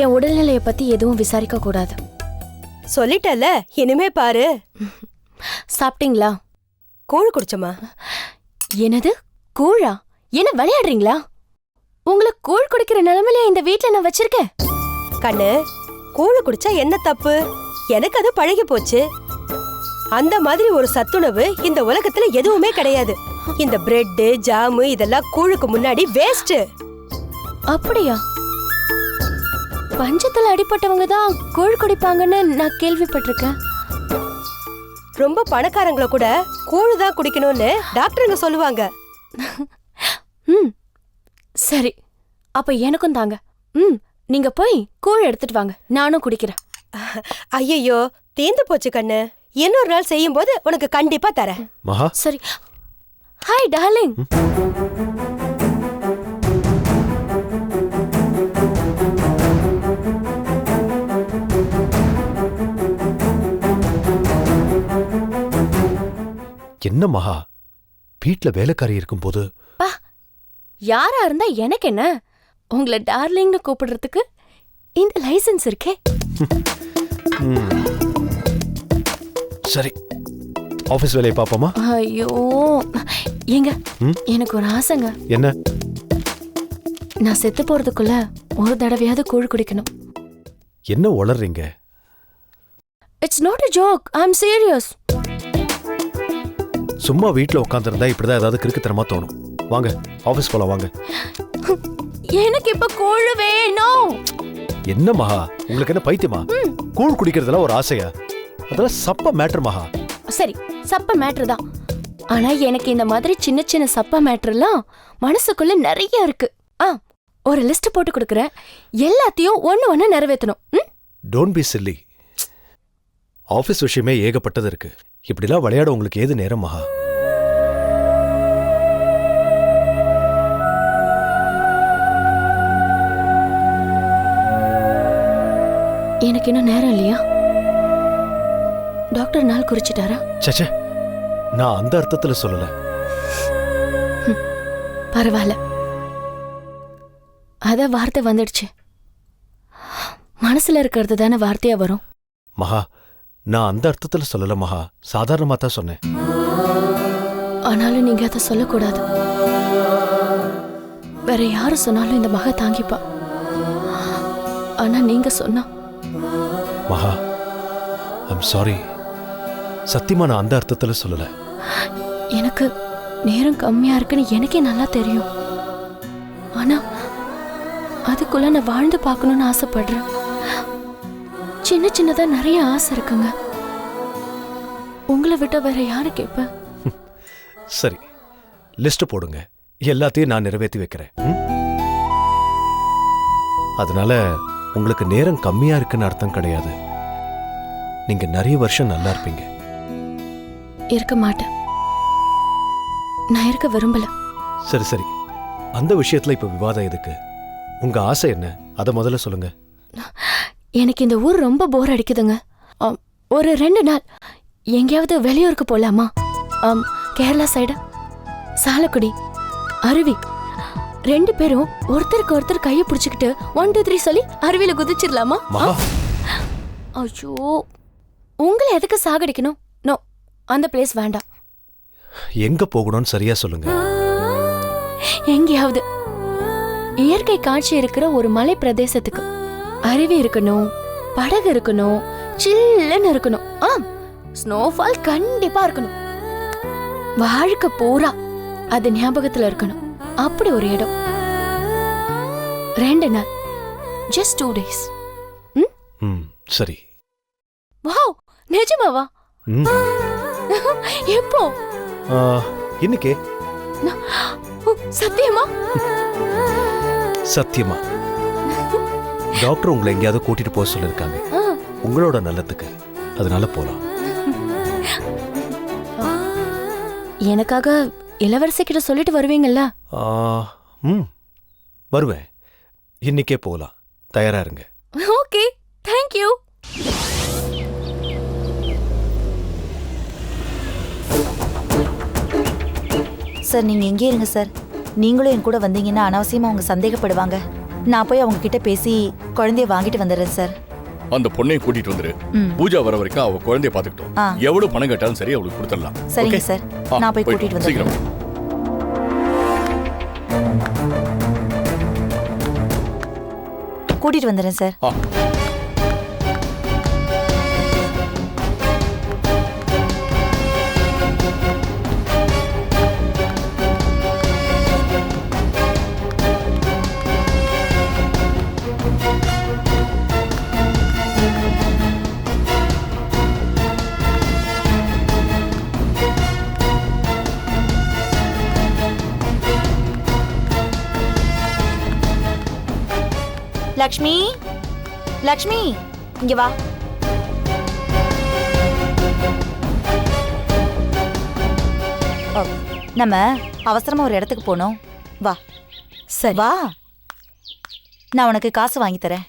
என் உடல்நிலைய பத்தி எதுவும் விசாரிக்க கூடாது. சொல்லிட்டல, இனிமே பாரு. சாப்பிட்டீங்களா? கூழ் குடிச்சமா? என்னது கூழா? என்ன விளையாடுறீங்களா? உங்களை கூழ் குடிக்கிற நிலைமையில இந்த வீட்ல நான் வச்சிருக்கேன். கண்ணு, கூழ் குடிச்சா என்ன தப்பு? எனக்கு அது பழகி போச்சு. அந்த மாதிரி ஒரு சத்துணவு இந்த உலகத்துல எதுவுமே கிடையாது. இந்த பிரெட், ஜாமு இதெல்லாம் கூழுக்கு முன்னாடி வேஸ்ட். அப்படியா? பஞ்சத்துல அடிப்பட்டவங்க தான் கூழ் குடிப்பாங்கன்னு நான் கேள்விப்பட்டிருக்கேன். ரொம்ப பணக்காரங்கள கூட கூழ் தான் குடிக்கணும்னு டாக்டருங்க சொல்லுவாங்க. சரி, அப்ப எனக்கும் தாங்க. நீங்க போய் கூழ் எடுத்துட்டு வாங்க, நானும் குடிக்கிறேன். ஐயோ, தீந்து போச்சு கண்ணு. இன்னொரு நாள் செய்யும் போது உனக்கு கண்டிப்பா தரேன். மகா. சரி. Hi darling. என்ன மகா, வீட்ல வேலைக்காரி இருக்கும் போது யாரா இருந்தா எனக்கு என்ன? உங்களை டார்லிங்னு கூப்பிடுறதுக்கு இந்த லைசென்ஸ் இருக்கே. சரி, ஆபீஸ் வேலையை பாப்போமா? ஐயோ, ஏங்க எனக்கு ஒரு ஆசைங்க. என்ன? நான் செத்து போறதுக்குள்ள ஒரு தடவையாவது கூழ் குடிக்கணும். என்ன உளறீங்க? It's not a joke, I'm serious. சும்மா வீட்ல உட்கார்ந்திருந்தா இப்படிதான் ஏதாவது கிறுக்குத்தனமா தோணும். வாங்க ஆபீஸ் போலாம் வாங்க. எனக்கு இப்ப கூழ் வேணும். என்ன மகா, உங்களுக்கு என்ன பைத்தியமா? கூழ் குடிக்கிறதுல ஒரு ஆசையா? அதெல்லாம் சப்ப மேட்டர் மகா. சரி, சப்ப மேட்டர் தான். ஆனா எனக்கு இந்த மாதிரி சின்ன சின்ன சப்ப மேட்டர்லாம் மனசுக்குள்ள நிறைய இருக்கு. ஒரு லிஸ்ட் போட்டு கொடுக்குறேன், எல்லாத்தையும் ஒண்ணு நிறைவேற்றணும். Don't be chilli. ஆபீஸ் விஷயமே ஏகப்பட்டது இருக்கு. இப்படிலாம் விளையாட உங்களுக்கு ஏது நேரம் மகா? எனக்கு இன்னும் நேரம் இல்லையா? டாக்டர் நாள் குறிச்சிட்டாரா? சச்சே, நான் அந்த அர்த்தத்துல சொல்லல. பரவாயில்ல, அத வார்த்தை வந்துடுச்சு. மனசுல இருக்கிறது தானே வார்த்தையா வரும். மகா, நான் அந்த அர்த்தத்துல சொல்லல மகா, சாதாரணமா தான் சொன்னேன். ஆனாலும் நீங்க அதை சொல்லக்கூடாது. வேற யாரு சொன்னாலும் இந்த மகா தாங்கிப்பா. ஆனா நீங்க சொன்னா. மகா, ஐம் சாரி. சத்தியமா நான் அந்த அர்த்தத்துல சொல்லல. எனக்கு நேரம் கம்மியா இருக்குன்னு எனக்கே நல்லா தெரியும். ஆனா அதுக்குள்ள நான் வாழ்ந்து பார்க்கணும்னு ஆசைப்படுறேன். சின்ன சின்னதா நிறைய ஆசை இருக்குங்க. உங்களை விட்ட வேற யாரு கேட்ப? சரி, லிஸ்ட் போடுங்க, எல்லாத்தையும் நான் நிறைவேற்றி வைக்கிறேன். அதனால உங்களுக்கு நேரம் கம்மியா இருக்குன்னு அர்த்தம் கிடையாது. நீங்க நிறைய வருஷம் நல்லா இருப்பீங்க. இருக்க மாட்டேன், நான் இருக்க விரும்பல. சரி சரி, அந்த விஷயத்துல இப்ப விவாதம் எதுக்கு? உங்க ஆசை என்ன, அதை முதல்ல சொல்லுங்க. எனக்கு இந்த ஊர் ரொம்ப போர் அடிக்குதுங்க. ஒரு 2 நாள் எங்கேயாவது வெளியூருக்கு போலாமா? கேரளா சைடு, சாலக்குடி, அருவி. 2 பேரும் ஒருத்தருக்கு ஒருத்தர் கையை பிடிச்சுக்கிட்டு 1 2 3 சொல்லி அருவியில குதிச்சிடலாமா? ஐயோ, உங்களை எதுக்கு சாகடிக்கணும்? நோ, அந்த பிளேஸ் வேண்டாம். எங்க போகணும்னு சரியா சொல்லுங்க. எங்கேயாவது இயற்கை காட்சி இருக்கிற ஒரு மலை பிரதேசத்துக்கு. அருவி இருக்கணும், படகு இருக்கணும், சில்லுன்னு இருக்கணும். ஸ்னோஃபால் கண்டிப்பா இருக்கணும். வாழ்க்கை பூரா அது ஞாபகத்துல இருக்கணும். அப்படி ஒரு இடம். 2 நாள், just 2 days. சரி. வாவ், நிஜமாவா? ம். எப்போ? இன்னைக்கே. சத்தியமா? சத்தியமா. டாக்டர் உங்களை எங்கேயாவது கூட்டிட்டு போக சொல்லிருக்காங்க, உங்களோட நல்லதுக்கு. அதனால போலாம். எனக்காக இளவரசி கிட்ட சொல்லிட்டு வருவீங்கல்ல? வருவேன். இன்னைக்கே போகலாம். தயாரா இருங்க. Okay, thank you. சார் நீங்க எங்கே இருங்க சார். நீங்களும் என் கூட வந்தீங்கன்னா அனாவசியமா அவங்க சந்தேகப்படுவாங்க. நான் போய் அவங்க கிட்ட பேசி குழந்தைய வாங்கிட்டு வந்துடுறேன் சார். அந்த பொண்ணையும் கூட்டிட்டு வந்துரு. பூஜா வர வரைக்கும் அவ குழந்தைய பாத்துக்கிட்டோம். எவ்வளவு பணம் கேட்டாலும் சரி அவளுக்கு கொடுத்துடலாம். சரிங்க சார், நான் போய் கூட்டிட்டு வந்துடுறேன். கூட்டிட்டு வந்துடுறேன் சார். லக்ஷ்மி, லக்ஷ்மி இங்க வா. நம்ம அவசரமா ஒரு இடத்துக்கு போனோம். வா. சரி வா, நான் உனக்கு காசு வாங்கி தரேன்.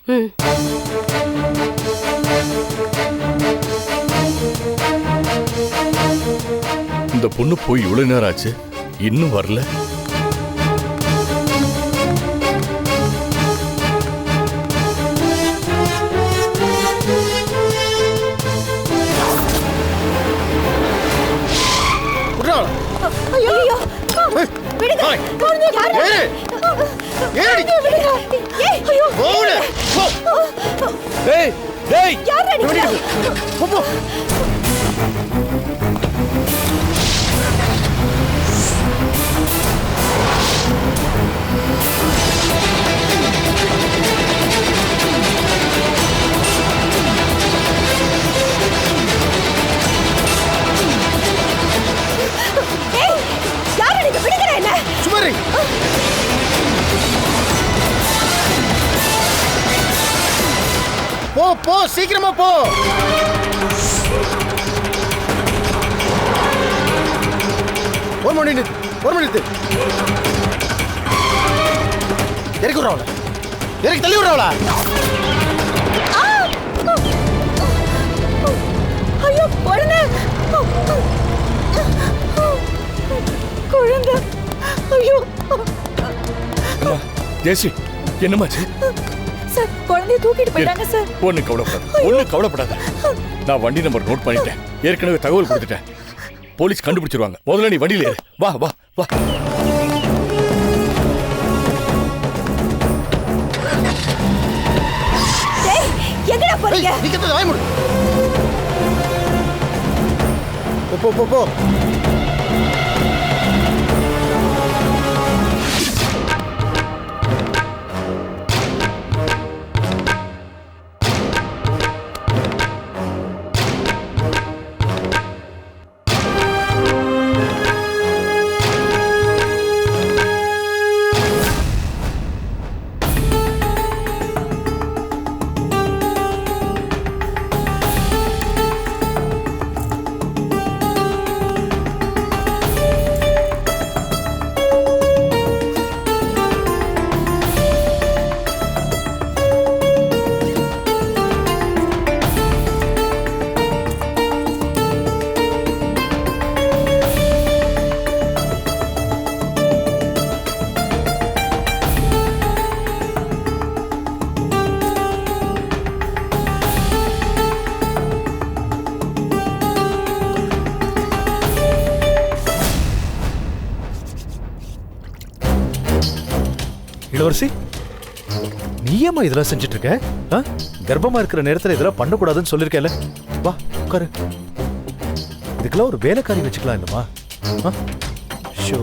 இந்த பொண்ணு போய் இவ்வளவு நேரம் ஆச்சு, இன்னும் வரல. போ போ, சீக்கிரமா போ. ஒரு மணி நிறுத்து. இறக்கி விடுறவள, இறக்கி தள்ளி விடுறவளா. ஐயோ குழந்தை, குழந்தை. ஐயோ ஜெயஸ்ரீ, என்னமாச்சு? சார், குழந்தைய தூக்கிட்டு போயிட்டாங்க சார். ஒண்ணு கவலைப்படாத. நான் வண்டி நம்பர் நோட் பண்ணிட்டேன். ஏற்கனவே தகவல் கொடுத்துட்டேன். போலீஸ் கண்டுபிடிச்சிருவாங்க. முதல்ல நீ வண்டியில ஏறு. வா வா வா. எங்கடா போறீங்க? நிக்கறது வாய் மூடு. போ போ போ. இளவரசி, நீ ஏமா இதெல்லாம் செஞ்சுட்டு இருக்க? கர்ப்பமா இருக்கிற நேரத்துல இதெல்லாம் பண்ணக்கூடாதுன்னு சொல்லிருக்கல. வா உட்காரு. இதுக்கெல்லாம் ஒரு வேலைக்காரி வச்சுக்கலாம் இல்லம்மா? ஷோ,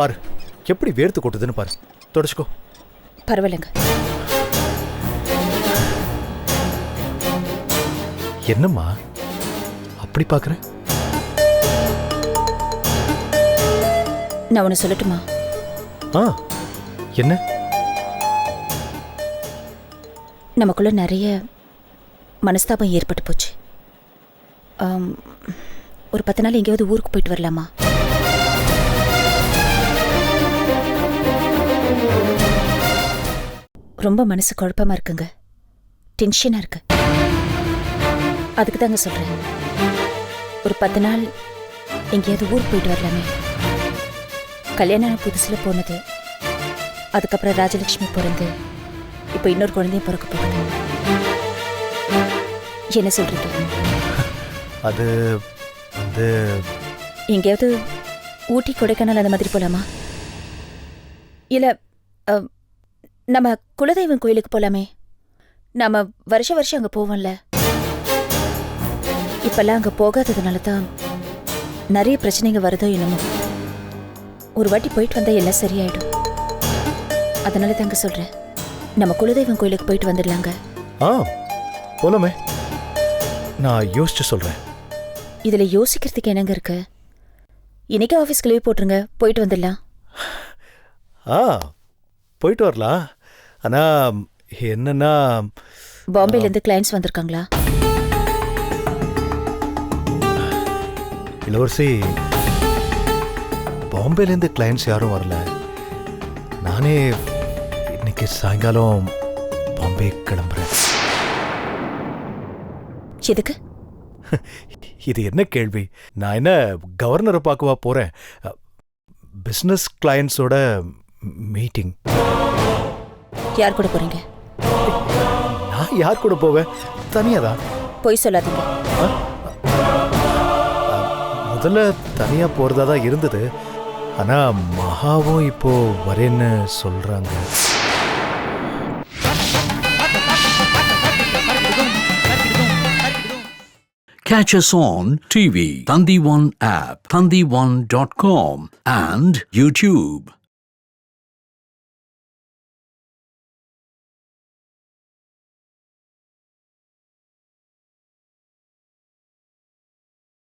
பாரு எப்படி வேர்த்து கொட்டுதுன்னு பாரு. தொடச்சுக்கோ. பரவாயில்லைங்க. என்னம்மா அப்படி பார்க்குற? நான் உன்னை சொல்லட்டுமா? ஆ என்ன? நமக்குள்ள நிறைய மனஸ்தாபம் ஏற்பட்டு போச்சு. ஒரு 10 நாள் எங்கேயாவது ஊருக்கு போயிட்டு வரலாமா? ரொம்ப மனசு குழப்பமா இருக்குங்க, டென்ஷனா இருக்கு. அதுக்கு தாங்க சொல்றேன், ஒரு 10 நாள் எங்கேயாவது ஊருக்கு போயிட்டு வரலாமே. கல்யாணம் புதுசுல போனது, அதுக்கப்புறம் ராஜலட்சுமி பிறந்து இப்போ இன்னொரு குழந்தையும் பிறக்க போகுது. என்ன சொல்றீங்க? அது வந்து எங்கேயாவது ஊட்டி கொடைக்கானல் அந்த மாதிரி போலாமா? இல்ல நம்ம குலதெய்வம் கோயிலுக்கு போலாமே. நாம வருஷம் அங்க போவோம்ல. இப்பெல்லாம் அங்க போகாததுனால தான் நிறைய பிரச்சனைங்க வருதோ என்னமோ. ஒரு வாட்டி போயிட்டு வந்தா எல்லாம் சரியாயிடும். அதனால தாங்க சொல்றேன், நம்ம குலதெய்வம் கோயிலுக்கு போயிட்டு வந்துடலாங்க. ஆ போலாமே, நான் யோசிச்சு சொல்றேன். இதுல யோசிக்கிறதுக்கு என்னங்க இருக்கு? இன்னைக்கு ஆஃபீஸ்க்கு லீவ் போட்டுருங்க, போயிட்டு வந்துடலாம். ஆ போயிட்டு வரலாம். ஆனா என்னன்னா, பாம்பேலேருந்து கிளைண்ட்ஸ் வந்திருக்காங்களா? இளவரசி, பாம்பேலேருந்து கிளைண்ட்ஸ் யாரும் வரல. நானே இன்னைக்கு சாயங்காலம் பாம்பே கிளம்புறேன். எதுக்கு? இது என்ன கேள்வி? நான் என்ன கவர்னரை பார்க்கவா போறேன்? பிசினஸ் கிளையண்ட்ஸோட மீட்டிங். யார் கூட போறீங்க? நான் யார் கூட போவேன்? தனியா தான். போய் சொல்லாதீங்க. முதல்ல தனியா போறதா தான் இருந்தது. ஆனா மகாவும் இப்போ வரேன்னு சொல்றாங்க. Catch us on TV, Thandivan app, thandivan.com and YouTube.